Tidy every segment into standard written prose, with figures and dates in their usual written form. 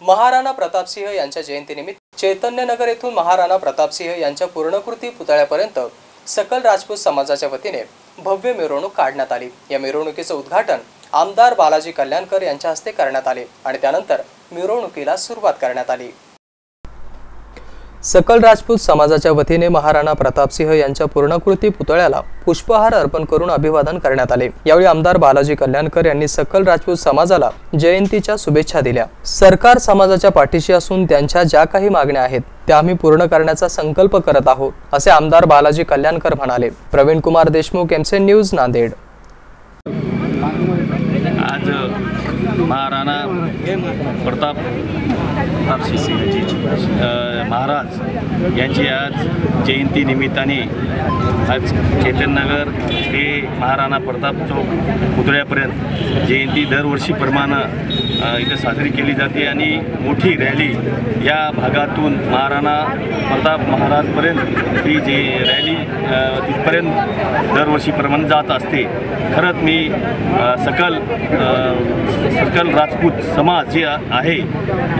महाराणा प्रतापसिंह यांच्या जयंतीनिमित्त चैतन्यनगर येथून महाराणा प्रतापसिंह यांच्या पूर्णकृती पुतळ्यापर्यंत सकल राजपूत समाजाच्या वतीने भव्य मिरवणूक काढण्यात आली। या मिरवणुकीचे उद्घाटन आमदार बालाजी कल्याणकर यांच्या हस्ते करण्यात आले आणि त्यानंतर मिरवणुकीला सुरुवात करण्यात आली। सकल राजपूत समाजाच्या वतीने महाराणा प्रतापसिंह यांच्या पूर्णकृती पुतळ्याला पुष्पहार अर्पण करून अभिवादन करण्यात आले। यावेळी आमदार बालाजी कल्याणकर यांनी सकल राजपूत समाजाला जयंतीच्या शुभेच्छा दिल्या। सरकार समाजाच्या पाठीशी असून त्यांच्या ज्या काही मागण्या आहेत त्या आम्ही पूर्ण करण्याचा संकल्प करत आहोत, असे आमदार बालाजी कल्याणकर म्हणाले। Praveen Kumar Deshmukh, MC news, Nanded. आज महाराणा प्रतापसिंह महाराज यांची आज जयंती निमित्ताने आज चैतन्यनगर ते महाराणा प्रताप चौक पुतळ्यापर्यंत जयंती दरवर्षीप्रमाणे इथे साजरी केली जाते आणि मोठी रॅली या भागातून महाराणा प्रताप महाराजपर्यंत ही जी रॅली तिथपर्यंत दरवर्षीप्रमाणे जात असते। खरंच मी सकल राजपूत समाज जे आहे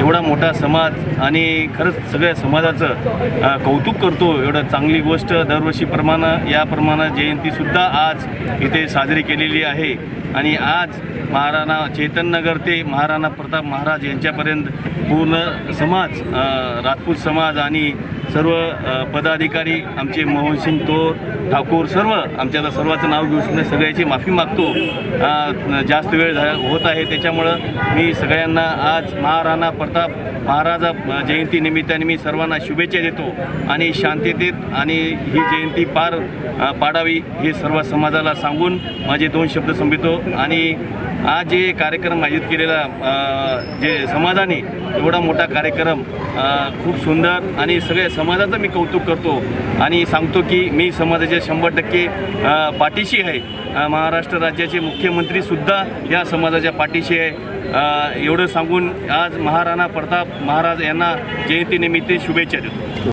एवढा मोठा समाज आणि खरंच सगळ्या समाजाचं कौतुक करतो। एवढं चांगली गोष्ट दरवर्षीप्रमाणे याप्रमाणे जयंतीसुद्धा आज इथे साजरी केलेली आहे आणि आज महाराणा चैतन्यनगर ते महाराणा प्रताप महाराज यांच्यापर्यंत पूर्ण समाज राजपूत समाज आणि सर्व पदाधिकारी आमचे मोहनसिंग तोर ठाकूर सर्व आमच्याला सर्वांचं नाव घेऊन सगळ्याची माफी मागतो। जास्त वेळ होत आहे त्याच्यामुळं मी सगळ्यांना आज महाराणा प्रताप महाराज जयंती निमित्ताने मी सर्वांना शुभेच्छा देतो आणि शांततेत आणि ही जयंती पार पाडावी हे सर्व समाजाला सांगून माझे 2 शब्द संपवितो। आणि आज जे कार्यक्रम आयोजित केलेला जे समाजाने एवढा मोठा कार्यक्रम खूप सुंदर आणि सगळ्या समाजाचं मी कौतुक करतो आणि सांगतो की मी समाजाच्या 100% पाठीशी आहे। महाराष्ट्र राज्याचे मुख्यमंत्रीसुद्धा या समाजाच्या पाठीशी आहे। एवढं सांगून आज महाराणा प्रताप महाराज यांना जयंतीनिमित्त शुभेच्छा देतो।